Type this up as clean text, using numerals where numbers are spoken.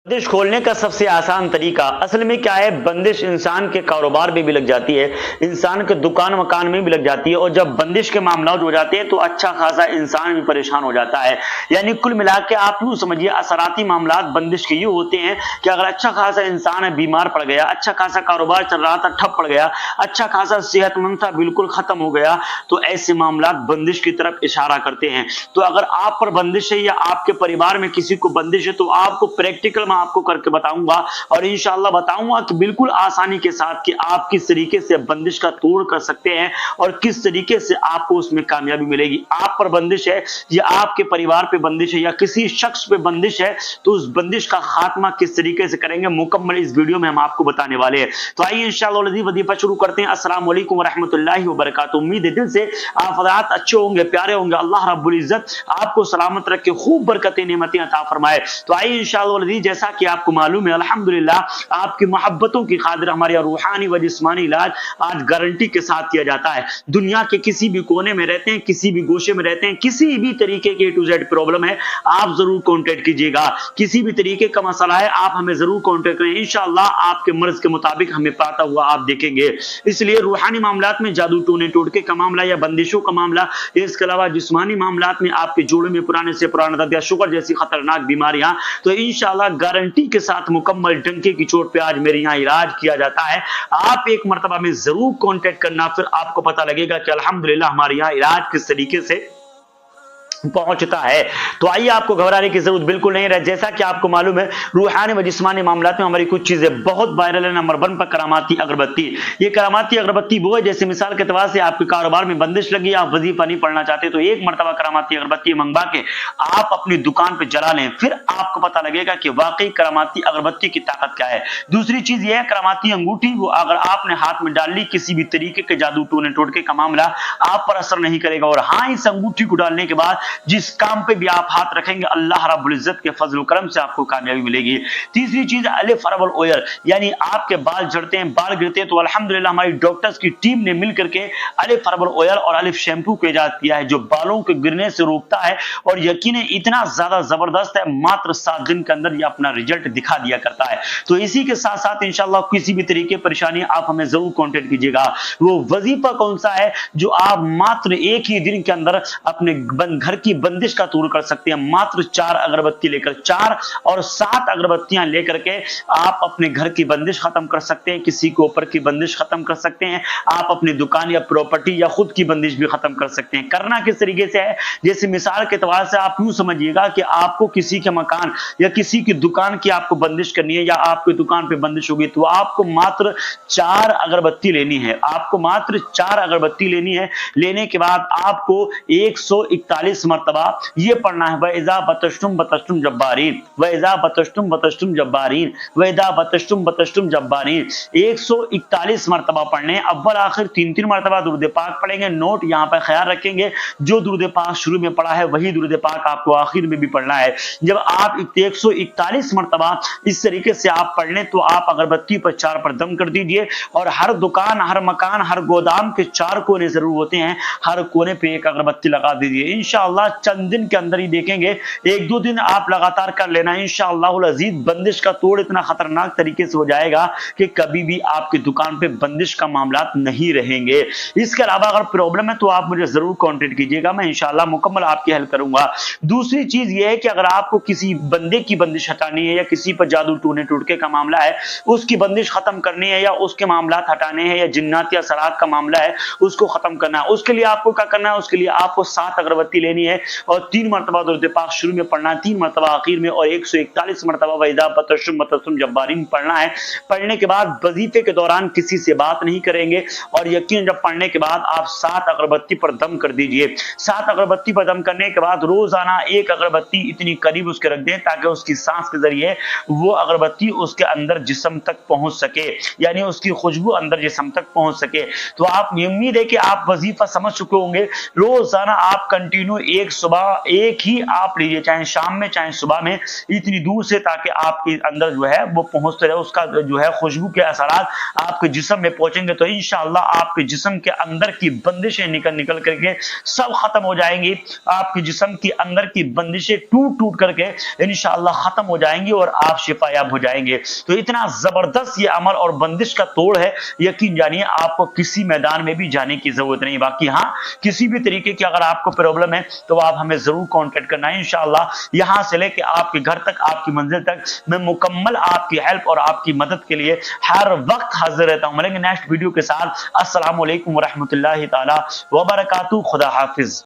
बंदिश खोलने का सबसे आसान तरीका असल में क्या है, बंदिश इंसान के कारोबार में भी लग जाती है, इंसान के दुकान मकान में भी लग जाती है, और जब बंदिश के मामला हो जाते हैं तो अच्छा खासा इंसान भी परेशान हो जाता है। यानी कुल मिला के आप यूं समझिए, असराती मामला बंदिश के यूं होते हैं कि अगर अच्छा खासा इंसान है बीमार पड़ गया, अच्छा खासा कारोबार चल रहा था ठप पड़ गया, अच्छा खासा सेहतमंद था बिल्कुल खत्म हो गया, तो ऐसे मामला बंदिश की तरफ इशारा करते हैं। तो अगर आप पर बंदिश है या आपके परिवार में किसी को बंदिश है, तो आपको प्रैक्टिकल आपको करके बताऊंगा और इंशाअल्लाह बताऊंगा कि बिल्कुल आसानी के साथ कि आप किस तरीके से बंदिश का तोड़ कर सकते हैं और किस तरीके से आपको उसमें कामयाबी मिलेगी। आप पर बंदिश है या आपके परिवार पे बंदिश है या किसी शख्स पे बंदिश है, तो उस बंदिश का खात्मा किस तरीके से करेंगे मुकम्मल इस वीडियो में हम आपको बताने वाले हैं। तो आइए इंशाअल्लाह वजीफा शुरू करते हैं। अस्सलाम वालेकुम रहमतुल्लाहि व बरकातुहू। उम्मीद है दिल से आप हज़रात अच्छे होंगे, प्यारे होंगे। अल्लाह रब्बुल इज्जत आपको सलामत रखे, खूब बरकतें नेमतें अता फरमाए। तो आइए इंशाअल्लाह जैसा कि आपको मालूम है अल्हम्दुलिल्लाह आपकी मोहब्बतों की खातिर हमारे रूहानी व जिस्मानी इलाज आज गारंटी के साथ किया जाता है। दुनिया के किसी भी कोने में रहते हैं, किसी भी गोशे में रहते हैं, किसी भी तरीके के A to Z प्रॉब्लम है, आप जरूर कांटेक्ट कीजिएगा। किसी भी तरीके का मसला है आप हमें जरूर कांटेक्ट करें, इंशाअल्लाह आपके मर्ज के मुताबिक हमें पाता हुआ आप देखेंगे। इसलिए रूहानी मामलात में जादू टोने टोटके का मामला या बंदिशों का मामला, इसके अलावा जिस्मानी मामलात में आपके जोड़ों में पुराने से पुराना दर्द या शुगर जैसी खतरनाक बीमारियां, तो इंशाअल्लाह गारंटी के साथ मुकम्मल डंके की चोट पे आज मेरे यहाँ इलाज किया जाता है। आप एक मर्तबा में जरूर कांटेक्ट करना, फिर आपको पता लगेगा कि अल्हम्दुलिल्लाह हमारे यहाँ इलाज किस तरीके से पहुंचता है। तो आइए, आपको घबराने की जरूरत बिल्कुल नहीं रहे। जैसा कि आपको मालूम है रूहानी व जिस्मानी मामलात में हमारी कुछ चीजें बहुत वायरल है। नंबर 1 पर करामाती अगरबत्ती। ये करामाती अगरबत्ती वो है, जैसे मिसाल के तौर से आपके कारोबार में बंदिश लगी, आप वजीफा नहीं पढ़ना चाहते, तो एक मरतबा करामाती अगरबत्ती मंगवा के आप अपनी दुकान पर जला लें, फिर आपको पता लगेगा कि वाकई करामाती अगरबत्ती की ताकत क्या है। दूसरी चीज यह है करामाती अंगूठी, वो अगर आपने हाथ में डाल ली, किसी भी तरीके के जादू टोने टोटके का मामला आप पर असर नहीं करेगा। और हाँ, इस अंगूठी को डालने के बाद जिस काम पे भी आप हाथ रखेंगे अल्लाह रब्बुल इज्जत के फजल करम से आपको कामयाबी मिलेगी। तीसरी चीज अलिफ हर्बल ऑयल, यानी आपके बाल झड़ते हैं, बाल गिरते हैं, तो अल्हम्दुलिल्लाह हमारी डॉक्टर्स की टीम ने मिलकर के अलिफ हर्बल ऑयल और अलिफ शैम्पू को इजाद किया है, जो बालों के गिरने से रोकता है और यकीनन इतना ज्यादा जबरदस्त है, मात्र 7 दिन के अंदर ये अपना रिजल्ट दिखा दिया करता है। तो इसी के साथ साथ इंशाअल्लाह किसी भी तरीके की परेशानी आप हमें जरूर कांटेक्ट कीजिएगा। वो वजीफा कौन सा है जो आप मात्र एक ही दिन के अंदर अपने घर की बंदिश का तोड़ कर सकते हैं। मात्र 4 अगरबत्ती लेकर, 4 और 7 अगरबत्तियां लेकर के आप अपने घर की बंदिश खत्म कर सकते हैं, किसी के ऊपर की बंदिश खत्म कर सकते हैं, आप अपनी दुकान या प्रॉपर्टी या खुद की बंदिश भी खत्म कर सकते हैं। करना किस तरीके से है, जैसे मिसाल के तौर से आप यूं समझिएगा कि आपको किसी के मकान या किसी की दुकान की आपको बंदिश करनी है या आपकी दुकान पे बंदिश होगी, तो आपको मात्र 4 अगरबत्ती लेनी है। आपको मात्र 4 अगरबत्ती लेनी है। लेने के बाद आपको 141 मरतबा ये पढ़ना है, वइज़ा बतश्तुम बतश्तुम जब्बारीन, वइज़ा बतश्तुम बतश्तुम जब्बारीन, वइज़ा बतश्तुम बतश्तुम जब्बारीन। 141 मरतबा पढ़ने, अव्वल आखिर 3-3 मरतबा दुरूद पाक पढ़ेंगे। नोट यहाँ पर ख्याल रखेंगे, जो दुरूद पाक शुरू में पढ़ा है वही दुरूद पाक आपको आखिर में भी पढ़ना है। जब आप 141 मरतबा इस तरीके से आप पढ़ लें, तो आप अगरबत्ती पर 4 पर दम कर दीजिए और हर दुकान, हर मकान, हर गोदाम के 4 कोने जरूर होते हैं, हर कोने पे एक अगरबत्ती लगा दीजिए। इंशाअल्लाह चंद दिन के अंदर ही देखेंगे, 1-2 दिन आप लगातार कर लेना, इंशाअल्लाह अज़ीज बंदिश का तोड़ इतना खतरनाक तरीके से हो जाएगा कि कभी भी आपकी दुकान पे बंदिश का मामला नहीं रहेंगे। इसके अलावा अगर प्रॉब्लम है तो आप मुझे जरूर कांटेक्ट कीजिएगा, मैं इंशाअल्लाह मुकम्मल आपकी हेल्प करूंगा। दूसरी चीज ये है कि अगर आपको किसी बंदे की बंदिश हटानी है या किसी पर जादू टोने टोटके का मामला है, उसकी बंदिश खत्म करनी है या उसके मामला हटाने हैं या जिन्नात या सरात का मामला है उसको खत्म करना है, उसके लिए आपको क्या करना है, उसके लिए आपको 7 अगरबत्ती लेनी है और 3 मरतबा दुरूद पाक शुरू में पढ़ना है, 3 मरतबा आखिर में और 141 मरतबा वइज़ा बतश्तुम बतश्तुम जब्बारीन पढ़ना है। पढ़ने के बाद वजीफे के दौरान किसी से बात नहीं करेंगे और यकीन जब पढ़ने के बाद आप 7 अगरबत्ती पर दम कर दीजिए। 7 अगरबत्ती पर दम करने के बाद रोजाना 1 अगरबत्ती इतनी करीब उसके रख दें ताकि उसकी सांस के जरिए वो अगरबत्ती उसके अंदर जिस्म तक पहुंच सके, यानी उसकी खुशबू अंदर जिस्म तक पहुंच सके। तो आप उम्मीद है कि आप वजीफा समझ चुके होंगे। रोजाना आप कंटिन्यू एक सुबह एक ही आप लीजिए, चाहे शाम में चाहे सुबह में, इतनी दूर से, ताकि आपके अंदर जो है वो पहुंचते रहे, उसका जो है खुशबू के असरात आपके जिस्म में पहुंचेंगे तो इंशाअल्लाह आपके जिस्म के अंदर की बंदिशें निकल करके सब खत्म हो जाएंगी। आपके जिस्म के अंदर की बंदिशें टूट करके इंशाअल्लाह खत्म हो जाएंगी और आप शिफायाब हो जाएंगे। तो इतना जबरदस्त ये अमल और बंदिश का तोड़ है, यकीन जानिए आपको किसी मैदान में भी जाने की जरूरत नहीं। बाकी हाँ, किसी भी तरीके की अगर आपको प्रॉब्लम है तो आप हमें जरूर कांटेक्ट करना है। इंशाअल्लाह यहां से लेके आपके घर तक, आपकी मंजिल तक मैं मुकम्मल आपकी हेल्प और आपकी मदद के लिए हर वक्त हाजिर रहता हूं। मिलेंगे नेक्स्ट वीडियो के साथ। अस्सलाम वालेकुम व रहमतुल्लाहि ताला व बरकातहू। खुदा हाफिज।